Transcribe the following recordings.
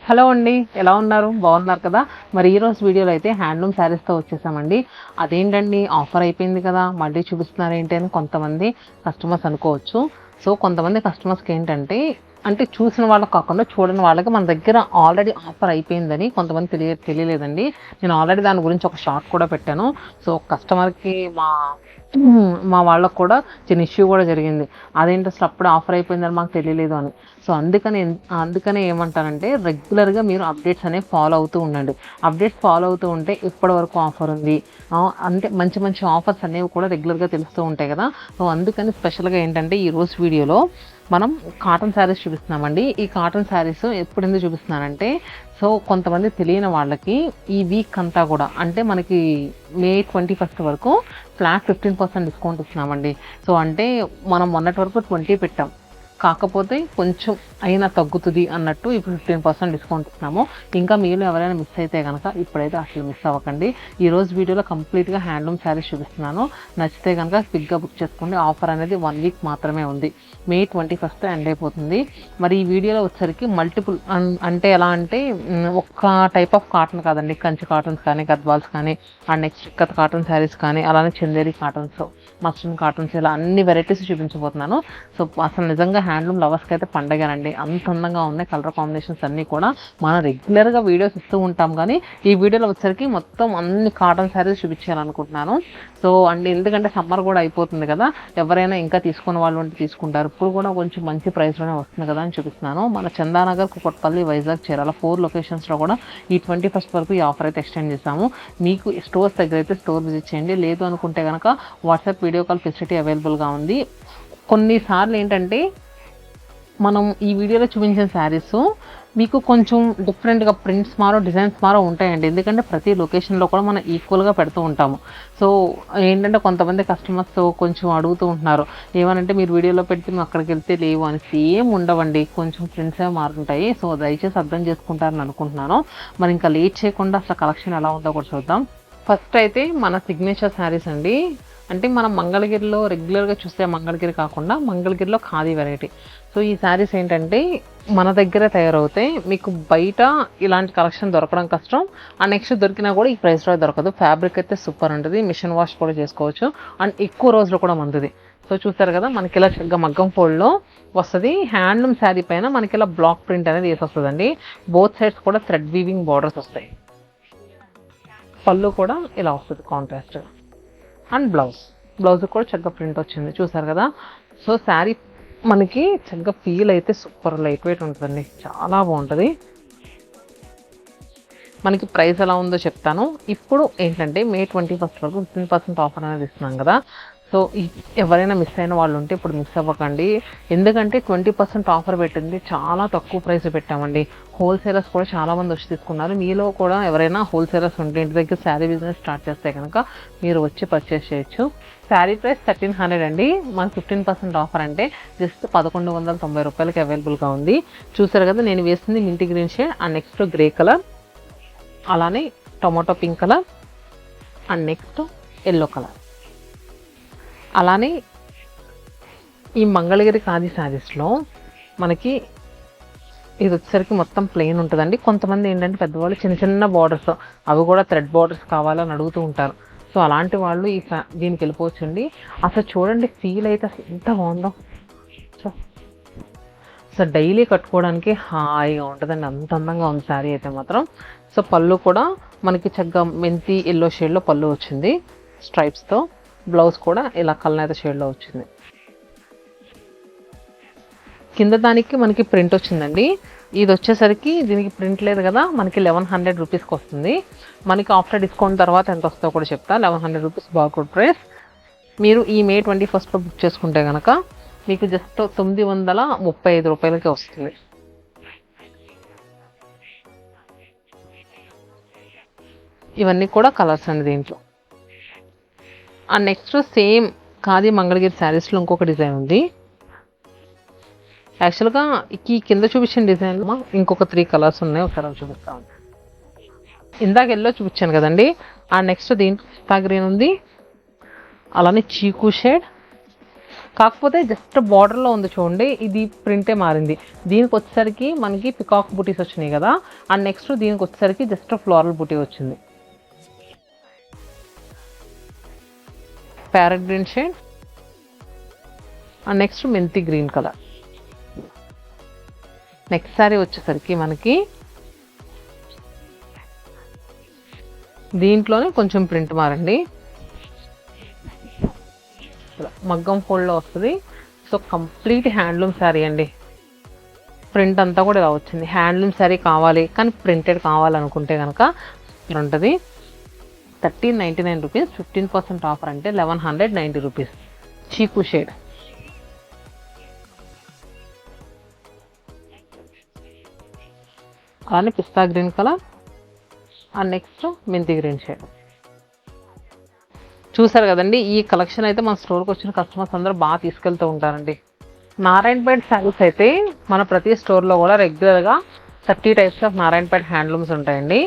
Hello అండి, ఎలా ఉన్నారు? బాగున్నారు కదా? మరి ఈరోజు వీడియోలో అయితే హ్యాండ్లూమ్ శారీస్తో వచ్చేసామండి. అదేంటండి ఆఫర్ అయిపోయింది కదా, మళ్ళీ చూపిస్తున్నారు ఏంటి అని కొంతమంది కస్టమర్స్ అనుకోవచ్చు. సో కొంతమంది కస్టమర్స్కి ఏంటంటే అంటే చూసిన వాళ్ళకి కాకుండా చూడని వాళ్ళకి మన దగ్గర ఆల్రెడీ ఆఫర్ అయిపోయిందని కొంతమంది తెలియలేదండి. నేను ఆల్రెడీ దాని గురించి ఒక షార్ట్ కూడా పెట్టాను. సో కస్టమర్కి మా వాళ్ళకు కూడా చిన్న ఇష్యూ కూడా జరిగింది. అదేంటి అసలు అప్పుడు ఆఫర్ అయిపోయిందని మాకు తెలియలేదు అని. సో అందుకనే ఏమంటారంటే రెగ్యులర్గా మీరు అప్డేట్స్ అనేవి ఫాలో అవుతూ ఉండండి. అప్డేట్స్ ఫాలో అవుతూ ఉంటే ఇప్పటి వరకు ఆఫర్ ఉంది అంటే మంచి మంచి ఆఫర్స్ అనేవి కూడా రెగ్యులర్గా తెలుస్తూ ఉంటాయి కదా. సో అందుకని స్పెషల్గా ఏంటంటే ఈరోజు వీడియోలో మనం కాటన్ శారీస్ చూపిస్తున్నామండి. ఈ కాటన్ శారీస్ ఎప్పుడు ఎందుకు చూపిస్తున్నానంటే సో కొంతమంది తెలియని వాళ్ళకి ఈ వీక్ అంతా కూడా అంటే మనకి మే 21 వరకు ఫ్లాట్ 15% డిస్కౌంట్ ఇస్తున్నామండి. సో అంటే మనం మొన్నటి వరకు 20 పెట్టాం, కాకపోతే కొంచెం అయినా తగ్గుతుంది అన్నట్టు ఇప్పుడు 15% డిస్కౌంట్ ఇస్తున్నాము. ఇంకా మీలో ఎవరైనా మిస్ అయితే కనుక ఇప్పుడైతే అసలు మిస్ అవ్వకండి. ఈరోజు వీడియోలో కంప్లీట్గా హ్యాండ్లూమ్ శారీస్ చూపిస్తున్నాను. నచ్చితే కనుక క్విక్గా బుక్ చేసుకోండి. ఆఫర్ అనేది 1 వీక్ మాత్రమే ఉంది. మే 21 ఎండ్ అయిపోతుంది. మరి ఈ వీడియోలో వచ్చేసరికి మల్టిపుల్ అంటే ఎలా అంటే ఒక్క టైప్ ఆఫ్ కాటన్ కాదండి, కంచి కాటన్స్ కానీ, గద్వాల్స్ కానీ, and next ikat cotton saris కానీ, అలానే చందేరి కాటన్స్, మస్లిన్ కాటన్స్, ఇలా అన్ని వెరైటీస్ చూపించబోతున్నాను. సో అసలు నిజంగా హ్యాండ్లూమ్ లవర్స్కి అయితే పండగనండి. అంత అందంగా ఉన్నాయి కలర్ కాంబినేషన్స్ అన్నీ కూడా. మనం రెగ్యులర్గా వీడియోస్ ఇస్తూ ఉంటాం కానీ ఈ వీడియోలో వచ్చేసరికి మొత్తం అన్ని కాటన్ శారీస్ చూపించాలనుకుంటున్నాను. సో అండ్ ఎందుకంటే సమ్మర్ కూడా అయిపోతుంది కదా, ఎవరైనా ఇంకా తీసుకున్న వాళ్ళు ఉంటే తీసుకుంటారు. ఇప్పుడు కూడా కొంచెం మంచి ప్రైస్లోనే వస్తుంది కదా అని చూపిస్తున్నాను. మన చందానగర్, కుకట్పల్లి, వైజాగ్, చీరాల 4 లొకేషన్స్లో కూడా ఈ 21 వరకు ఈ ఆఫర్ అయితే ఎక్స్టెండ్ చేశాము. మీకు స్టోర్స్ దగ్గర అయితే స్టోర్ విజిట్ చేయండి. లేదు అనుకుంటే కనుక వాట్సాప్ వీడియో కాల్ ఫెసిలిటీ అవైలబుల్గా ఉంది. కొన్నిసార్లు ఏంటంటే మనం ఈ వీడియోలో చూపించిన శారీస్ మీకు కొంచెం డిఫరెంట్గా ప్రింట్స్ మారో, డిజైన్స్ మారో ఉంటాయండి. ఎందుకంటే ప్రతి లొకేషన్లో కూడా మనం ఈక్వల్గా పెడుతూ ఉంటాము. సో ఏంటంటే కొంతమంది కస్టమర్స్ కొంచెం అడుగుతూ ఉంటున్నారు, ఏమనంటే మీరు వీడియోలో పెడితే మేము అక్కడికి వెళ్తే లేవు అని. సేమ్ ఉండవండి, కొంచెం ప్రింట్స్ ఏమో మారుంటాయి. సో దయచేసి అర్థం చేసుకుంటారని అనుకుంటున్నాను. మరి ఇంకా లేట్ చేయకుండా అసలు కలెక్షన్ ఎలా ఉందో కూడా చూద్దాం. ఫస్ట్ అయితే మన సిగ్నేచర్ శారీస్ అండి. అంటే మనం మంగళగిరిలో రెగ్యులర్గా చూస్తే మంగళగిరి కాకుండా మంగళగిరిలో ఖాదీ వెరైటీ. సో ఈ శారీస్ ఏంటంటే మన దగ్గరే తయారవుతాయి. మీకు బయట ఇలాంటి కలెక్షన్ దొరకడం కష్టం. ఆ నెక్స్ట్ దొరికినా కూడా ఈ ప్రైస్లో దొరకదు. ఫ్యాబ్రిక్ అయితే సూపర్ ఉంటుంది, మిషన్ వాష్ కూడా చేసుకోవచ్చు, అండ్ ఎక్కువ రోజులు కూడా మందుది. సో చూస్తారు కదా, మనకి ఇలా చక్కగా మగ్గం ఫోల్డ్లో వస్తుంది. హ్యాండ్లూమ్ శారీ పైన మనకి ఇలా బ్లాక్ ప్రింట్ అనేది వేసి వస్తుందండి. బోత్ సైడ్స్ కూడా థ్రెడ్ వీవింగ్ బార్డర్స్ వస్తాయి. పళ్ళు కూడా ఇలా వస్తుంది కాంట్రాస్ట్. అండ్ బ్లౌజ్ కూడా చక్కగా ప్రింట్ వచ్చింది, చూసారు కదా. సో శారీ మనకి చక్కగా ఫీల్ అయితే సూపర్ లైట్ వెయిట్ ఉంటుందండి, చాలా బాగుంటుంది. మనకి ప్రైస్ ఎలా ఉందో చెప్తాను. ఇప్పుడు ఏంటంటే మే 21 వరకు 15% ఆఫర్ అనేది ఇస్తున్నాం కదా. సో ఎవరైనా మిస్ అయిన వాళ్ళు ఉంటే ఇప్పుడు మిస్ అవ్వకండి. ఎందుకంటే 20% ఆఫర్ పెట్టింది, చాలా తక్కువ ప్రైస్ పెట్టామండి. హోల్సేలర్స్ కూడా చాలామంది వచ్చి తీసుకున్నారు. మీలో కూడా ఎవరైనా హోల్సేలర్స్ ఉంటే ఇంటి దగ్గర శారీ బిజినెస్ స్టార్ట్ చేస్తే కనుక మీరు వచ్చి పర్చేస్ చేయొచ్చు. శారీ ప్రైస్ 1300 అండి. మనకు 15% ఆఫర్ అంటే జస్ట్ 1190 రూపాయలకి అవైలబుల్గా ఉంది. చూసారు కదా, నేను వేసింది minty green shade, and next grey colour, అలానే tomato pink colour, and next yellow colour. అలానే ఈ మంగళగిరి ఖాదీ శారీస్లో మనకి ఇది వచ్చేసరికి మొత్తం ప్లెయిన్ ఉంటుందండి. కొంతమంది ఏంటంటే పెద్దవాళ్ళు చిన్న చిన్న బార్డర్స్, అవి కూడా థ్రెడ్ బార్డర్స్ కావాలని అడుగుతూ ఉంటారు. సో అలాంటి వాళ్ళు దీనికి వెళ్ళిపోవచ్చండి. అసలు చూడండి, ఫీల్ అయితే అసలు ఎంత బాగుందో. సో డైలీ కట్టుకోవడానికి హాయిగా ఉంటుందండి, అంత అందంగా ఉంది శారీ అయితే మాత్రం. సో పళ్ళు కూడా మనకి చక్కగా మెంతి ఎల్లో షేడ్లో పళ్ళు వచ్చింది స్ట్రైప్స్తో. బ్లౌజ్ కూడా ఇలా కలనేత షేడ్లో వచ్చింది. కింద దానికి మనకి ప్రింట్ వచ్చిందండి. ఇది వచ్చేసరికి దీనికి ప్రింట్ లేదు కదా, మనకి 1100 రూపీస్కి వస్తుంది. మనకి ఆఫ్టర్ డిస్కౌంట్ తర్వాత ఎంత వస్తుందో కూడా చెప్తా. 1100 రూపీస్ బార్కోడ్ ప్రైస్. మీరు ఈ మే 21 బుక్ చేసుకుంటే కనుక మీకు జస్ట్ 935 రూపాయలకే వస్తుంది. ఇవన్నీ కూడా కలర్స్ అండి దీంట్లో. And next same khadi Mangalagiri శారీస్లో ఇంకొక డిజైన్ ఉంది. యాక్చువల్గా ఈ కింద చూపించిన డిజైన్లో ఇంకొక 3 కలర్స్ ఉన్నాయి, ఒకసారి చూపిస్తాను. ఇందాక ఎల్లో చూపించాను కదండి, ఆ నెక్స్ట్ దీంట్లో పిస్తా గ్రీన్ ఉంది, అలానే చీకు షేడ్, కాకపోతే జస్ట్ బార్డర్లో ఉంది చూడండి, ఇది ప్రింటే మారింది. దీనికి వచ్చేసరికి మనకి పికాక్ బూటీస్ వచ్చినాయి కదా, అండ్ నెక్స్ట్ దీనికి వచ్చేసరికి జస్ట్ ఫ్లోరల్ బూటీ వచ్చింది. Parrot green shade and next మెంతి గ్రీన్ కలర్. నెక్స్ట్ సారీ వచ్చేసరికి మనకి దీంట్లోనే కొంచెం ప్రింట్ మారండి, మగ్గం ఫోల్డ్లో వస్తుంది. సో కంప్లీట్ హ్యాండ్లూమ్ శారీ అండి. ప్రింట్ అంతా కూడా ఇలా వచ్చింది. హ్యాండ్లూమ్ శారీ కావాలి కానీ ప్రింటెడ్ కావాలనుకుంటే కనుక ఉంటుంది. 1399 రూపీస్, 15% ఆఫర్ అంటే 1190 రూపీస్. చీకు షేడ్, అలానే పిస్తా గ్రీన్ కలర్ అండ్ నెక్స్ట్ మెంతి గ్రీన్ షేడ్. చూసారు కదండి, ఈ కలెక్షన్ అయితే మన స్టోర్కి వచ్చిన కస్టమర్స్ అందరూ బాగా తీసుకెళ్తూ ఉంటారండి. నారాయణపేట్ శారీస్ అయితే మన ప్రతి స్టోర్లో కూడా రెగ్యులర్గా 30 టైప్స్ ఆఫ్ నారాయణపేట్ హ్యాండ్లూమ్స్ ఉంటాయండి.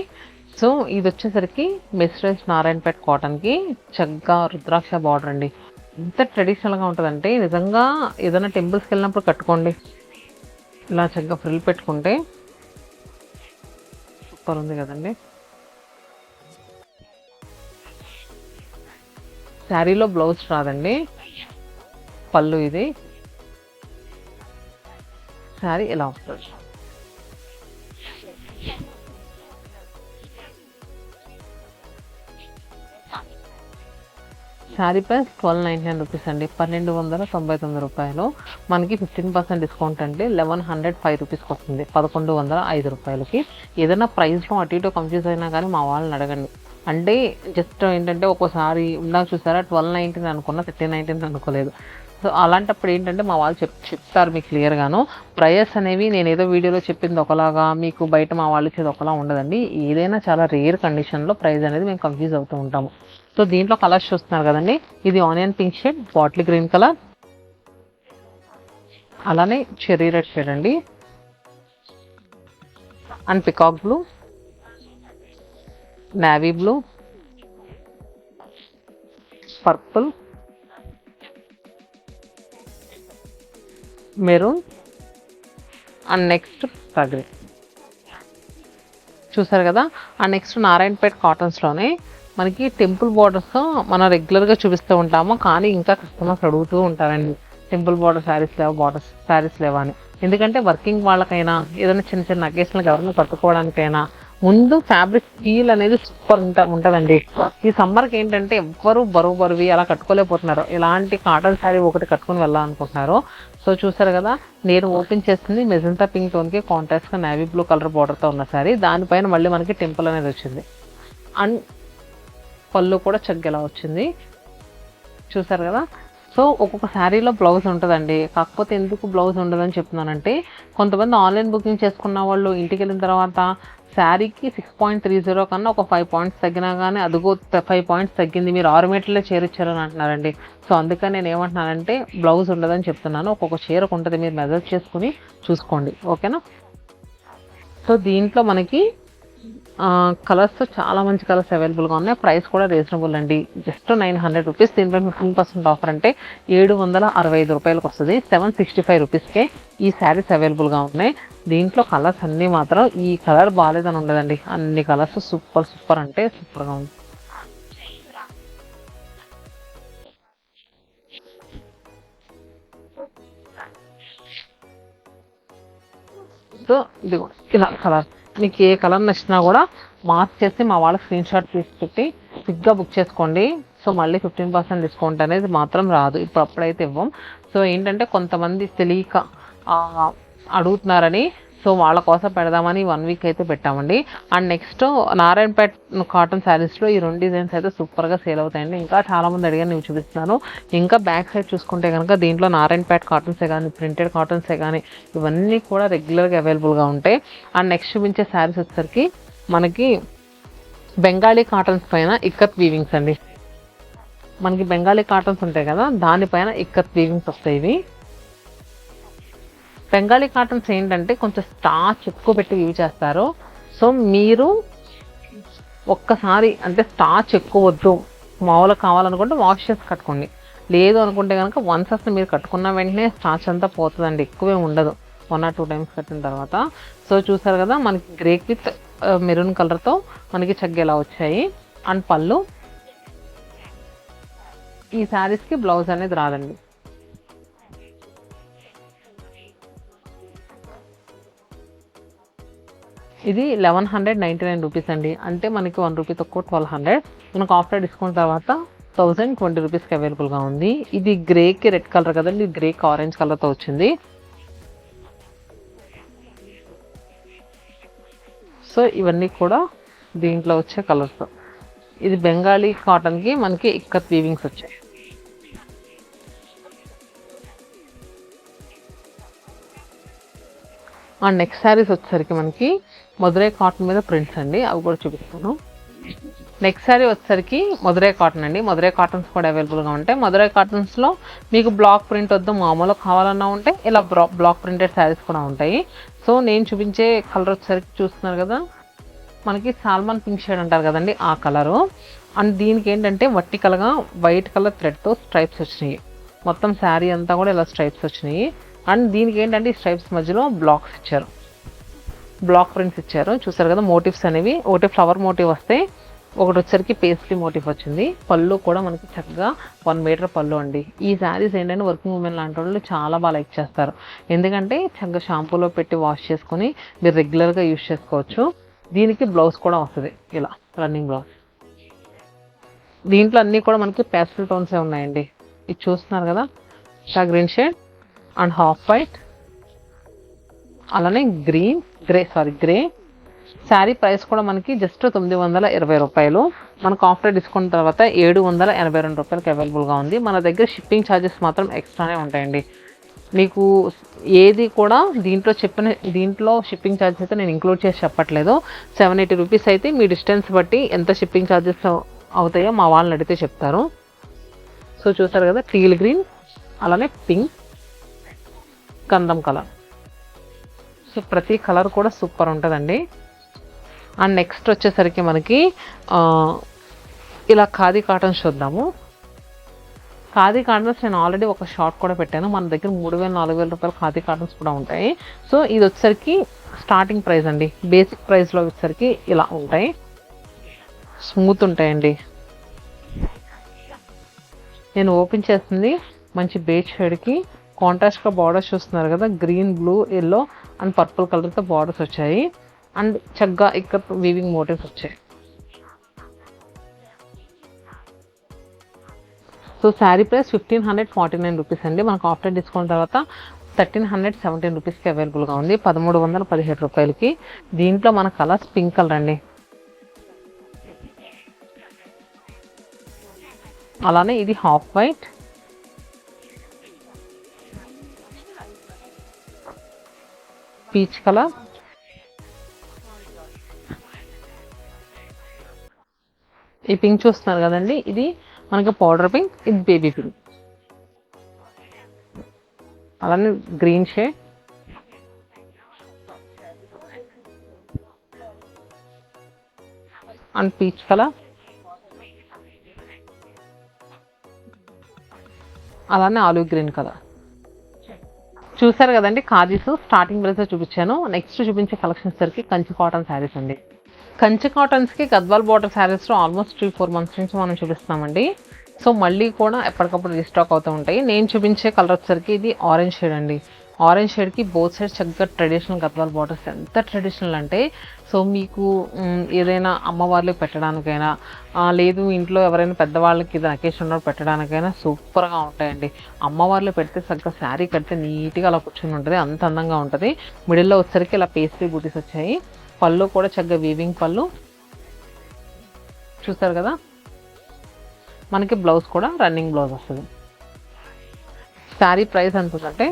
సో ఇది వచ్చేసరికి మెస్రైజ్ నారాయణపేట్ కాటన్కి చక్కగా రుద్రాక్ష బార్డర్ అండి. ఎంత ట్రెడిషనల్గా ఉంటుందంటే నిజంగా ఏదైనా టెంపుల్స్కి వెళ్ళినప్పుడు కట్టుకోండి, ఇలా చక్కగా ఫ్రిల్ పెట్టుకుంటే సూపర్ ఉంది కదండి. శారీలో బ్లౌజ్ రాదండి, పళ్ళు ఇది. శారీ ఇలా వస్తుంది. శారీ ప్రైస్ 1299 రూపీస్ అండి, 1299 రూపాయలు. మనకి 15% డిస్కౌంట్ అంటే 1105 రూపీస్కి వస్తుంది, 1105 రూపాయలకి. ఏదైనా ప్రైస్లో అటు ఇటు కన్ఫ్యూజ్ అయినా కానీ మా వాళ్ళని అడగండి. అంటే జస్ట్ ఏంటంటే ఒక్కోసారి ఇందాక చూసారా 1219 అనుకున్నా, 1319 అనుకోలేదు. సో అలాంటప్పుడు ఏంటంటే మా వాళ్ళు చెప్తారు మీకు క్లియర్గాను. ప్రైస్ అనేవి నేను ఏదో వీడియోలో చెప్పింది ఒకలాగా, మీకు బయట మా వాళ్ళు ఇచ్చేది ఒకలా ఉండదండి. ఏదైనా చాలా రేర్ కండిషన్లో ప్రైస్ అనేది మేము కన్ఫ్యూజ్ అవుతూ ఉంటాము. సో దీంట్లో కలర్స్ చూస్తున్నారు కదండి, ఇది onion pink shade, bottle green colour, అలానే చెర్రీ రెడ్ షేడ్ అండి, and peacock blue, navy blue, purple, maroon and next green. చూసారు కదా. అండ్ నెక్స్ట్ నారాయణపేట్ కాటన్స్లోనే మనకి టెంపుల్ బార్డర్స్ మనం రెగ్యులర్గా చూపిస్తూ ఉంటాము, కానీ ఇంకా కస్టమర్స్ అడుగుతూ ఉంటారండి టెంపుల్ బార్డర్ శారీస్ లేవా, బార్డర్ శారీస్ లేవా అని. ఎందుకంటే వర్కింగ్ వాళ్ళకైనా ఏదైనా చిన్న చిన్న అకేషన్లకు ఎవరైనా కట్టుకోవడానికైనా ముందు ఫ్యాబ్రిక్ ఫీల్ అనేది సూపర్ ఉంటుందండి. ఈ సమ్మర్కి ఏంటంటే ఎవ్వరు బరువు అలా కట్టుకోలేకపోతున్నారు, ఇలాంటి కాటన్ శారీ ఒకటి కట్టుకుని వెళ్ళాలనుకుంటున్నారు. సో చూసారు కదా, నేను ఓపెన్ చేస్తుంది మెజంతా పింక్ టోన్కి కాంట్రాస్ట్గా నేవీ బ్లూ కలర్ బార్డర్తో ఉన్న శారీ. దానిపైన మళ్ళీ మనకి టెంపుల్ అనేది వచ్చింది, అండ్ పళ్ళు కూడా చక్కగా వచ్చింది. చూసారు కదా. సో ఒక్కొక్క శారీలో బ్లౌజ్ ఉంటుందండి. కాకపోతే ఎందుకు బ్లౌజ్ ఉండదని చెప్తున్నానంటే, కొంతమంది ఆన్లైన్ బుకింగ్ చేసుకున్న వాళ్ళు ఇంటికి వెళ్ళిన తర్వాత శారీకి 6.30 కన్నా ఒక 5 పాయింట్స్ తగ్గినా కానీ అదిగో 5 పాయింట్స్ తగ్గింది, మీరు 6 మీటర్లే చేరిచ్చారని అంటున్నారండి. సో అందుకని నేను ఏమంటున్నానంటే బ్లౌజ్ ఉండదని చెప్తున్నాను. ఒక్కొక్క చీరకు ఉంటుంది, మీరు మెజర్ చేసుకుని చూసుకోండి, ఓకేనా. సో దీంట్లో మనకి కలర్స్ చాలా మంచి కలర్స్ అవైలబుల్గా ఉన్నాయి. ప్రైస్ కూడా రీజనబుల్ అండి, జస్ట్ 900 రూపీస్. దీనిపై 15% ఆఫర్ అంటే 765 రూపాయలకు వస్తుంది. 765 రూపీస్కే ఈ శారీస్ అవైలబుల్గా ఉన్నాయి. దీంట్లో కలర్స్ అన్నీ మాత్రం ఈ కలర్ బాగాలేదని ఉండదండి, అన్ని కలర్స్ సూపర్ అంటే సూపర్గా ఉంది. సో ఇది కూడా ఇలా కలర్, మీకు ఏ కలర్ నచ్చినా కూడా మార్క్ చేసి మా వాళ్ళకి స్క్రీన్ షాట్ తీసి పెట్టి క్విక్గా బుక్ చేసుకోండి. సో మళ్ళీ 15% డిస్కౌంట్ అనేది మాత్రం రాదు, అప్పుడైతే ఇవ్వం. సో ఏంటంటే కొంతమంది తెలియక అడుగుతున్నారని సో వాళ్ళ కోసం పెడదామని 1 వీక్ అయితే పెట్టామండి. అండ్ నెక్స్ట్ నారాయణపేట్ కాటన్ శారీస్లో ఈ 2 డిజైన్స్ అయితే సూపర్గా సేల్ అవుతాయండి. ఇంకా చాలామంది అడిగారు, నేను చూపిస్తున్నాను. ఇంకా బ్యాక్ సైడ్ చూసుకుంటే కనుక దీంట్లో నారాయణపేట్ కాటన్సే కానీ ప్రింటెడ్ కాటన్సే కానీ ఇవన్నీ కూడా రెగ్యులర్గా అవైలబుల్గా ఉంటాయి. అండ్ నెక్స్ట్ చూపించే శారీస్ వచ్చేసరికి మనకి బెంగాలీ కాటన్స్ పైన ఇక్కత్ వీవింగ్స్ అండి. మనకి బెంగాలీ కాటన్స్ ఉంటాయి కదా, దానిపైన ఇక్కత్ వీవింగ్స్ వస్తాయి. ఇవి బెంగాలీ కాటన్స్ ఏంటంటే కొంచెం స్టార్చ్ ఎక్కువ పెట్టి యూజ్ చేస్తారు. సో మీరు ఒక్కసారి అంటే స్టార్చ్ ఎక్కువ వద్దు, మామూలుగా కావాలనుకుంటే వాష్ చేసి కట్టుకోండి. లేదు అనుకుంటే కనుక వన్స్ అసలు మీరు కట్టుకున్న వెంటనే స్టార్చ్ అంతా పోతుందండి, ఎక్కువే ఉండదు 1 or 2 టైమ్స్ కట్టిన తర్వాత. సో చూసారు కదా మనకి గ్రేక్ విత్ మెరూన్ కలర్తో మనకి చక్కగా ఇలా వచ్చాయి. అండ్ పళ్ళు, ఈ శారీస్కి బ్లౌజ్ అనేది రాదండి. ఇది 1199 రూపీస్ అండి, అంటే మనకి 1 రూపీ తక్కువ 1200. మనకు ఆఫ్టర్ డిస్కౌంట్ తర్వాత 1020 రూపీస్కి అవైలబుల్గా ఉంది. ఇది గ్రేకి రెడ్ కలర్ కదండి, గ్రేకి ఆరెంజ్ కలర్తో వచ్చింది. సో ఇవన్నీ కూడా దీంట్లో వచ్చే కలర్స్. ఇది బెంగాలీ కాటన్కి మనకి ఇక్కత్ వీవింగ్స్ వచ్చాయి. అండ్ నెక్స్ట్ శారీస్ వచ్చేసరికి మనకి మధురై కాటన్ మీద ప్రింట్స్ అండి, అవి కూడా చూపిస్తాను. నెక్స్ట్ శారీ వచ్చేసరికి మధురై కాటన్ అండి. మధురై కాటన్స్ కూడా అవైలబుల్గా ఉంటాయి. మధురై కాటన్స్లో మీకు బ్లాక్ ప్రింట్ వద్దు, మామూలు కావాలన్నా ఉంటే ఇలా బ్లాక్ ప్రింటెడ్ శారీస్ కూడా ఉంటాయి. సో నేను చూపించే కలర్ వచ్చేసరికి చూస్తున్నారు కదా, మనకి సాల్మన్ పింక్ షేడ్ అంటారు కదండి, ఆ కలరు. అండ్ దీనికి ఏంటంటే వర్టికల్గా వైట్ కలర్ థ్రెడ్తో స్ట్రైప్స్ వచ్చినాయి. మొత్తం శారీ అంతా కూడా ఇలా స్ట్రైప్స్ వచ్చినాయి. అండ్ దీనికి ఏంటంటే ఈ స్ట్రైప్స్ మధ్యలో బ్లాక్స్ ఇచ్చారు, బ్లాక్ ప్రింట్స్ ఇచ్చారు. చూసారు కదా మోటివ్స్ అనేవి, ఒకటి ఫ్లవర్ మోటివ్ వస్తే, ఒకటి వచ్చరికి పేస్ట్రీ మోటివ్ వచ్చింది. పళ్ళు కూడా మనకి చక్కగా 1 మీటర్ పళ్ళు అండి. ఈ శారీస్ ఏంటంటే వర్కింగ్ ఉమెన్ లాంటి వాళ్ళు చాలా బాగా లైక్ చేస్తారు, ఎందుకంటే చక్కగా షాంపూలో పెట్టి వాష్ చేసుకొని మీరు రెగ్యులర్గా యూజ్ చేసుకోవచ్చు. దీనికి బ్లౌజ్ కూడా వస్తుంది ఇలా రన్నింగ్ బ్లౌజ్. దీంట్లో అన్నీ కూడా మనకి ప్యాస్టల్ టోన్సే ఉన్నాయండి. ఇది చూస్తున్నారు కదా, green shade and half white, అలానే గ్రే. శారీ ప్రైస్ కూడా మనకి జస్ట్ 920 రూపాయలు. మనకు ఆఫ్టర్ డిస్కౌంట్ తర్వాత 782 రూపాయలకి అవైలబుల్గా ఉంది. మన దగ్గర షిప్పింగ్ ఛార్జెస్ మాత్రం ఎక్స్ట్రానే ఉంటాయండి. మీకు ఏది కూడా దీంట్లో షిప్పింగ్ ఛార్జెస్ అయితే నేను ఇంక్లూడ్ చేసి చెప్పట్లేదు. 780 రూపీస్ అయితే మీ డిస్టెన్స్ బట్టి ఎంత షిప్పింగ్ ఛార్జెస్ అవుతాయో మా వాళ్ళని అడిగితే చెప్తారు. సో చూసారు కదా, టీల్ గ్రీన్, అలానే పింక్, గంధం కలర్. సో ప్రతి కలర్ కూడా సూపర్ ఉంటుందండి. అండ్ నెక్స్ట్ వచ్చేసరికి మనకి ఇలా ఖాదీ కాటన్స్ చూద్దాము. ఖాదీ కాటన్స్ నేను ఆల్రెడీ ఒక షార్ట్ కూడా పెట్టాను. మన దగ్గర 3000-4000 రూపాయల ఖాదీ కాటన్స్ కూడా ఉంటాయి. సో ఇది వచ్చేసరికి స్టార్టింగ్ ప్రైస్ అండి. బేసిక్ ప్రైస్లో వచ్చేసరికి ఇలా ఉంటాయి, స్మూత్ ఉంటాయండి. నేను ఓపెన్ చేస్తుంది మంచి బేజ్ షేడ్కి కాంట్రాస్ట్గా బార్డర్స్ చూస్తున్నారు కదా, green, blue, yellow and purple కలర్తో బార్డర్స్ వచ్చాయి. అండ్ చక్కగా ఇక్కడ వీవింగ్ మోటివ్స్ వచ్చాయి. సో శారీ ప్రైస్ 1549 రూపీస్ అండి. మనకు ఆఫ్టర్ డిస్కౌంట్ తర్వాత 1317 రూపీస్కి అవైలబుల్గా ఉంది, 1317 రూపాయలకి. దీంట్లో మన కలర్స్ పింక్ కలర్ అండి, అలానే ఇది హాఫ్ వైట్, పీచ్ కలర్, ఈ పింక్ చూస్తున్నారు కదండి, ఇది మనకి పౌడర్ పింక్, ఇది బేబీ పింక్, అలానే green shade, and peach colour, అలానే ఆలివ్ గ్రీన్ కలర్. చూసారు కదండి, ఖాదీస్ స్టార్టింగ్ ప్రైస్ చూపించాను. నెక్స్ట్ చూపించే కలెక్షన్స్ సరికి కంచి కాటన్ శారీస్ అండి. కంచి కాటన్స్కి గద్వాల్ బార్డర్ శారీస్లో ఆల్మోస్ట్ 3-4 మంత్స్ నుంచి మనం చూపిస్తున్నామండి. సో మళ్ళీ కూడా ఎప్పటికప్పుడు రీస్టాక్ అవుతూ ఉంటాయి. నేను చూపించే కలర్ వచ్చేసరికి ఇది ఆరెంజ్ షేడ్ అండి. ఆరెంజ్ షేడ్కి బోత్ సైడ్ చక్కగా ట్రెడిషనల్ గద్వాల్ బార్డర్స్, ఎంత ట్రెడిషనల్ అంటే, సో మీకు ఏదైనా అమ్మవార్లకి పెట్టడానికైనా, లేదు ఇంట్లో ఎవరైనా పెద్దవాళ్ళకి ఇది అకేషన్ పెట్టడానికైనా సూపర్గా ఉంటాయండి. అమ్మవార్లు పెడితే చక్కగా శారీ కడితే నీట్గా అలా కూర్చొని ఉంటుంది, అంత అందంగా ఉంటుంది. మిడిల్లో వచ్చేసరికి ఇలా పేస్ట్రీ బూటీస్ వచ్చాయి. పళ్ళు కూడా చక్కగా వీవింగ్ పళ్ళు చూస్తారు కదా. మనకి బ్లౌజ్ కూడా రన్నింగ్ బ్లౌజ్ వస్తుంది. శారీ ప్రైస్ ఎంత ఉందంటే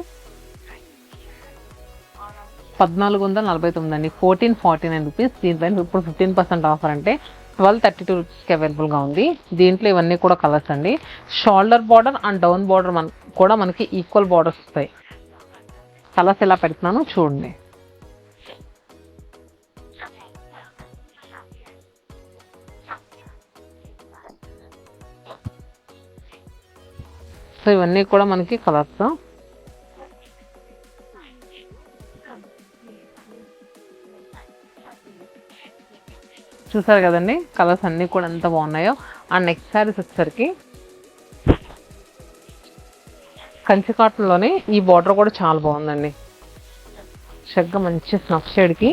1449 అండి, 1449 రూపీస్. దీనిపైన ఇప్పుడు 15% ఆఫర్ అంటే 1232 రూపీస్కి అవైలబుల్గా ఉంది. దీంట్లో ఇవన్నీ కూడా కలర్స్ అండి. Shoulder border and down border కూడా మనకి ఈక్వల్ బార్డర్స్ వస్తాయి. కలర్స్ ఎలా పెడుతున్నాను చూడండి. సో ఇవన్నీ కూడా మనకి కలర్స్. చూసారు కదండి కలర్స్ అన్నీ కూడా ఎంత బాగున్నాయో. అండ్ నెక్స్ట్ శారీస్ వచ్చేసరికి కంచి కాటన్లోనే ఈ బార్డర్ కూడా చాలా బాగుందండి. చక్కగా మంచి స్నఫ్ షేడ్కి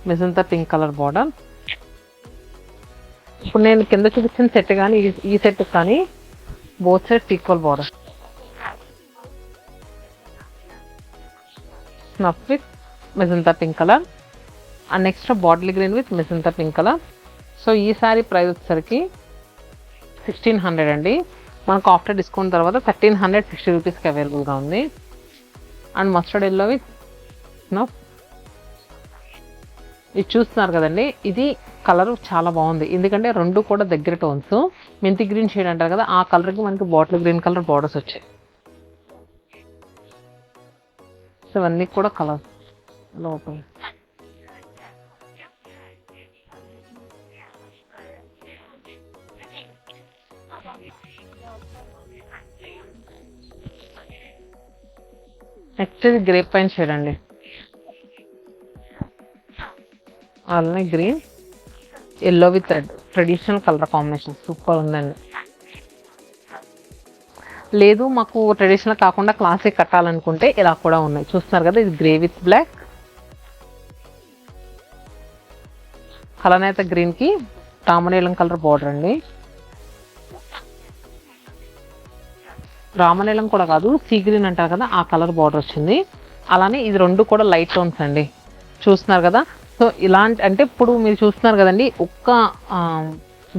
మెజంతా పింక్ కలర్ బార్డర్. ఇప్పుడు నేను కింద చూపించిన సెట్ కానీ ఈ సెట్ కానీ both sides equal border. Snuff with magenta pink colour and next bottle green with magenta pink colour. So ఈ సారీ ప్రైస్ వచ్చేసరికి 1600 అండి. మనకు ఆఫ్టర్ డిస్కౌంట్ తర్వాత 1360 రూపీస్కి అవైలబుల్గా ఉంది. And mustard yellow with snuff. ఇది చూస్తున్నారు కదండి, ఇది కలర్ చాలా బాగుంది ఎందుకంటే రెండు కూడా దగ్గర టోన్స్. మెంతి గ్రీన్ షేడ్ అంటారు కదా, ఆ కలర్కి మనకి బాటిల్ గ్రీన్ కలర్ బార్డర్స్ వచ్చాయి. సో ఇవన్నీ కూడా కలర్స్ లోపల. నెక్స్ట్ ఇది గ్రేప్ పైన్ షేడ్ అండి. అలానే green yellow with red traditional colour combination super ఉందండి. లేదు మాకు ట్రెడిషనల్ కాకుండా క్లాసిక్ కట్టాలనుకుంటే ఇలా కూడా ఉన్నాయి. చూస్తున్నారు కదా, ఇది గ్రే విత్ బ్లాక్. కలనేత గ్రీన్కి రామనీలం కలర్ బార్డర్ అండి. రామనీలం కూడా కాదు, సీ గ్రీన్ అంటారు కదా, ఆ కలర్ బార్డర్ వచ్చింది. అలానే ఇది రెండు కూడా లైట్ టోన్స్ అండి. చూస్తున్నారు కదా. సో ఇలాంటి అంటే ఇప్పుడు మీరు చూస్తున్నారు కదండి, ఒక్క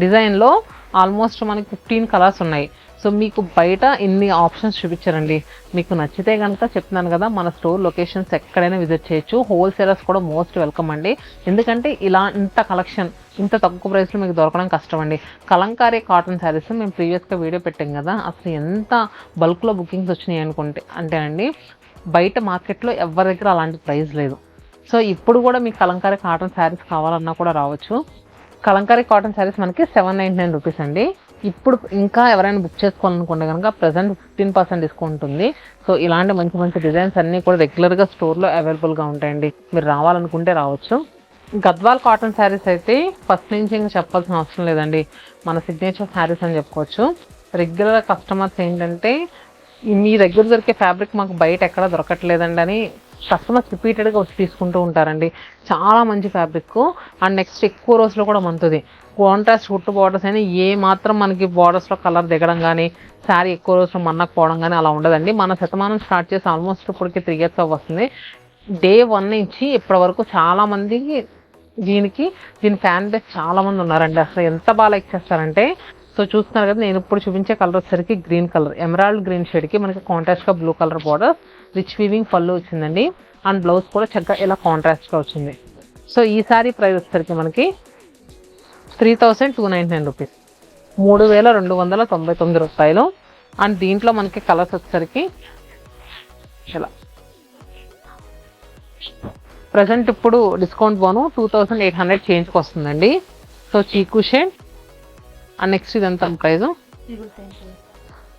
డిజైన్లో ఆల్మోస్ట్ మనకి 15 కలర్స్ ఉన్నాయి. సో మీకు బయట ఇన్ని ఆప్షన్స్ చూపించారండి. మీకు నచ్చితే కనుక చెప్తున్నాను కదా, మన స్టోర్ లొకేషన్స్ ఎక్కడైనా విజిట్ చేయొచ్చు. హోల్సేలర్స్ కూడా మోస్ట్ వెల్కమ్ అండి. ఎందుకంటే ఇలా ఇంత కలెక్షన్ ఇంత తక్కువ ప్రైస్లో మీకు దొరకడం కష్టం అండి. కలంకారీ కాటన్ శారీస్ మేము ప్రీవియస్గా వీడియో పెట్టాం కదా, అసలు ఎంత బల్క్లో బుకింగ్స్ వచ్చినాయి అంటేనండి బయట మార్కెట్లో ఎవరి దగ్గర అలాంటి ప్రైస్ లేదు. సో ఇప్పుడు కూడా మీకు కలంకారీ కాటన్ శారీస్ కావాలన్నా కూడా రావచ్చు. కలంకారీ కాటన్ శారీస్ మనకి 799 రూపీస్ అండి. ఇప్పుడు ఇంకా ఎవరైనా బుక్ చేసుకోవాలనుకుంటే కనుక ప్రజెంట్ 15% డిస్కౌంట్ ఉంది. సో ఇలాంటి మంచి మంచి డిజైన్స్ అన్నీ కూడా రెగ్యులర్గా స్టోర్లో అవైలబుల్గా ఉంటాయండి. మీరు రావాలనుకుంటే రావచ్చు. గద్వాల్ కాటన్ శారీస్ అయితే ఫస్ట్ నుంచి ఇంకా చెప్పాల్సిన అవసరం లేదండి, మన సిగ్నేచర్ శారీస్ అని చెప్పుకోవచ్చు. రెగ్యులర్ కస్టమర్స్ ఏంటంటే మీ దగ్గర దొరికే ఫ్యాబ్రిక్ మాకు బయట ఎక్కడ దొరకట్లేదండి అని కస్టమర్స్ రిపీటెడ్గా వచ్చి తీసుకుంటూ ఉంటారండి. చాలా మంచి ఫ్యాబ్రిక్ అండ్ నెక్స్ట్ ఎక్కువ రోజులు కూడా మంతుంది. కాంట్రాస్ట్ కుట్టు బార్డర్స్ అయినా ఏ మాత్రం మనకి బార్డర్స్లో కలర్ దిగడం కానీ శారీ ఎక్కువ రోజులు మన్నకపోవడం కానీ అలా ఉండదండి. మన శతమానం స్టార్ట్ చేసి ఆల్మోస్ట్ ఇప్పటికి 3 years వస్తుంది. Day 1 నుంచి ఇప్పటి వరకు చాలామందికి దీని ఫ్యాన్ బేస్ చాలామంది ఉన్నారండి. అసలు ఎంత బాగా లైక్ చేస్తారంటే, సో చూస్తున్నారు కదా, నేను ఇప్పుడు చూపించే కలర్ వచ్చేసరికి గ్రీన్ కలర్ ఎమరాల్డ్ గ్రీన్ షేడ్కి మనకి కాంట్రాస్ట్గా blue colour border, rich weaving పళ్ళు వచ్చిందండి. అండ్ బ్లౌజ్ కూడా చక్కగా ఇలా కాంట్రాస్ట్గా వచ్చింది. సో ఈ సారీ ప్రైస్ వచ్చేసరికి మనకి 3299 రూపీస్, 3299 రూపాయలు. అండ్ దీంట్లో మనకి కలర్స్ వచ్చేసరికి ఇలా ప్రజెంట్ ఇప్పుడు డిస్కౌంట్ బోను 2800 చేంజ్కి వస్తుందండి. సో చీకు షేడ్ అండ్ నెక్స్ట్ ఇదంతా ప్రైజు.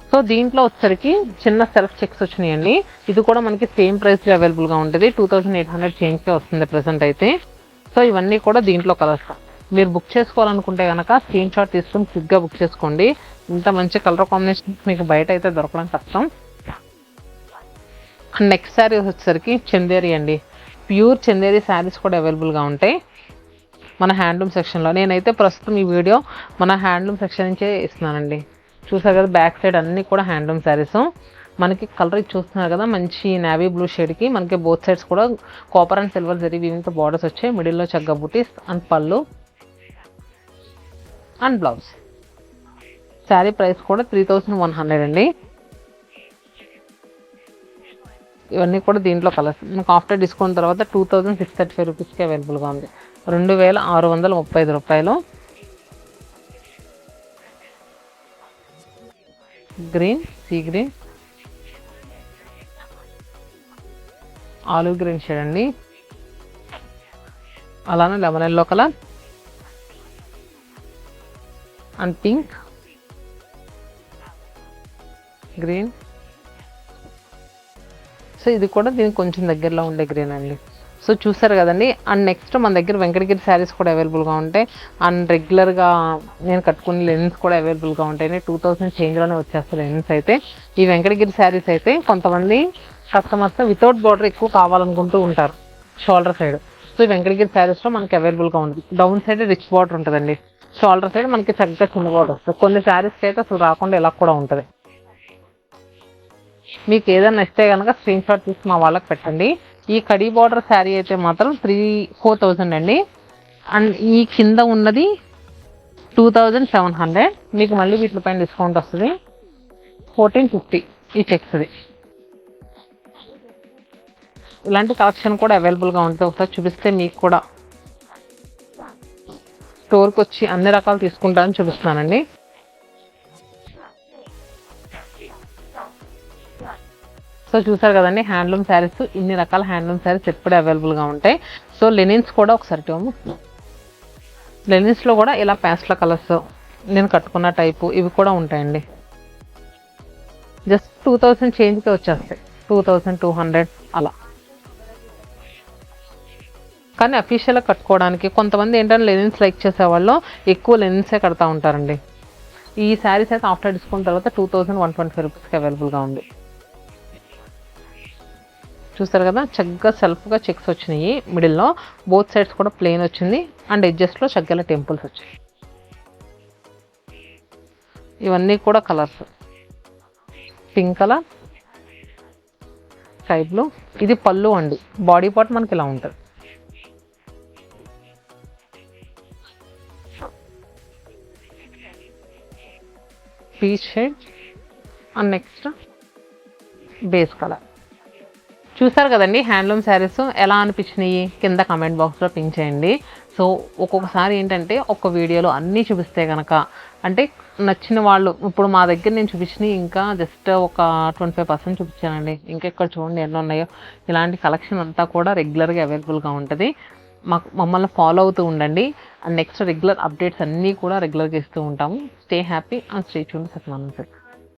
సో దీంట్లో వచ్చేసరికి చిన్న సెల్ఫ్ చెక్స్ వచ్చినాయండి. ఇది కూడా మనకి సేమ్ ప్రైస్లో అవైలబుల్గా ఉంటుంది. 2800 చేంజ్కే వస్తుంది ప్రజెంట్ అయితే. సో ఇవన్నీ కూడా దీంట్లో కలర్స్. మీరు బుక్ చేసుకోవాలనుకుంటే కనుక స్క్రీన్ షాట్ తీసుకుని క్విక్గా బుక్ చేసుకోండి. ఇంత మంచి కలర్ కాంబినేషన్స్ మీకు బయట అయితే దొరకడం కష్టం. నెక్స్ట్ శారీ వచ్చేసరికి చందేరి అండి. ప్యూర్ చందేరి శారీస్ కూడా అవైలబుల్గా ఉంటాయి మన హ్యాండ్లూమ్ సెక్షన్లో. నేనైతే ప్రస్తుతం ఈ వీడియో మన హ్యాండ్లూమ్ సెక్షన్ నుంచే ఇస్తున్నానండి. చూసారు కదా, బ్యాక్ సైడ్ అన్నీ కూడా హ్యాండ్లూమ్ శారీస్. మనకి కలర్ చూస్తున్నారు కదా, మంచి నేవీ బ్లూ షేడ్కి మనకి బోత్ సైడ్స్ కూడా కాపర్ అండ్ సిల్వర్ జరీ వీవింగ్తో బార్డర్స్ వచ్చాయి. మిడిల్లో చక్కగా బూటీస్ అండ్ పళ్ళు అండ్ బ్లౌజ్. శారీ ప్రైస్ కూడా 3100 అండి. ఇవన్నీ కూడా దీంట్లో కలర్స్. మనకు ఆఫ్టర్ డిస్కౌంట్ తర్వాత 2635 రూపీస్కి అవైలబుల్గా ఉంది. 2635 రూపాయలు. Green, sea green, olive green shade అండి. అలానే lemon yellow colour and pink green. So ఇది కూడా దీనికి కొంచెం దగ్గరలో ఉండే గ్రీన్ అండి. సో చూసారు కదండి. అండ్ నెక్స్ట్ మన దగ్గర వెంకటగిరి శారీస్ కూడా అవైలబుల్గా ఉంటాయి. అండ్ రెగ్యులర్గా నేను కట్టుకునే లెనిన్స్ కూడా అవైలబుల్గా ఉంటాయి. 2000 చేంజ్లోనే వచ్చేస్తాయి లెనిన్స్ అయితే. ఈ వెంకటగిరి శారీస్ అయితే కొంతమంది కస్టమర్స్ వితౌట్ బార్డర్ ఎక్కువ కావాలనుకుంటూ ఉంటారు షోల్డర్ సైడ్. సో ఈ వెంకటగిరి శారీస్లో మనకి అవైలబుల్గా ఉంది. డౌన్ సైడ్ రిచ్ బార్డర్ ఉంటుందండి, షోల్డర్ సైడ్ మనకి చక్కగా చిన్న బార్డర్ వస్తుంది. కొన్ని శారీస్కి అయితే అసలు రాకుండా ఇలా కూడా ఉంటుంది. మీకు ఏదైనా నచ్చితే కనుక స్క్రీన్ షాట్ తీసి మా వాళ్ళకి పెట్టండి. ఈ కడీ బార్డర్ శారీ అయితే మాత్రం 4,000 అండి. అండ్ ఈ కింద ఉన్నది 2,700. మీకు మళ్ళీ వీటిపైన డిస్కౌంట్ వస్తుంది 1,450 ఈ చెక్స్ది. ఇలాంటి కలెక్షన్ కూడా అవైలబుల్గా ఉంటుంది. ఒకసారి చూపిస్తే మీకు కూడా స్టోర్కి వచ్చి అన్ని రకాలు తీసుకుంటారని చూపిస్తున్నానండి. సో చూసారు కదండి హ్యాండ్లూమ్ శారీస్, ఇన్ని రకాల హ్యాండ్లూమ్ శారీస్ ఎప్పుడూ అవైలబుల్గా ఉంటాయి. సో లెనిన్స్ కూడా ఒకసారి లెనిన్స్లో కూడా ఇలా ప్యాస్ట్ల కలర్స్ నేను కట్టుకున్న టైపు ఇవి కూడా ఉంటాయండి. జస్ట్ 2,000 చేంజ్కే వచ్చేస్తాయి, 2,200 అలా. కానీ అఫీషియల్గా కట్టుకోవడానికి కొంతమంది ఏంటంటే లెనిన్స్ లైక్ చేసేవాళ్ళు ఎక్కువ లెనిన్సే కడతా ఉంటారండి. ఈ శారీస్ అయితే ఆఫ్టర్ డిస్కౌంట్ తర్వాత 2,125 రూపీస్కి అవైలబుల్గా ఉంది. చూస్తారు కదా చక్కగా సెల్ఫ్గా చెక్స్ వచ్చినాయి. మిడిల్లో బోత్ సైడ్స్ కూడా ప్లెయిన్ వచ్చింది. అండ్ ఎడ్జెస్ట్లో చక్కగా టెంపుల్స్ వచ్చాయి. ఇవన్నీ కూడా colours, pink colour, sky blue. ఇది పళ్ళు అండి. బాడీ పార్ట్ మనకి ఇలా ఉంటుంది. Peach shade and next base colour. చూసారు కదండి హ్యాండ్లూమ్ శారీస్ ఎలా అనిపించినాయి కింద కమెంట్ బాక్స్లో పింక్ చేయండి. సో ఒక్కొక్కసారి ఏంటంటే ఒక్క వీడియోలో అన్నీ చూపిస్తే కనుక అంటే నచ్చిన వాళ్ళు, ఇప్పుడు మా దగ్గర నేను చూపించినవి ఇంకా జస్ట్ ఒక 25% చూపించానండి. ఇంకా ఇక్కడ చూడండి ఎన్ని ఉన్నాయో. ఇలాంటి కలెక్షన్ అంతా కూడా రెగ్యులర్గా అవైలబుల్గా ఉంటుంది. మమ్మల్ని ఫాలో అవుతూ ఉండండి. అండ్ నెక్స్ట్ రెగ్యులర్ అప్డేట్స్ అన్నీ కూడా రెగ్యులర్గా ఇస్తూ ఉంటాము. Stay happy and stay tuned.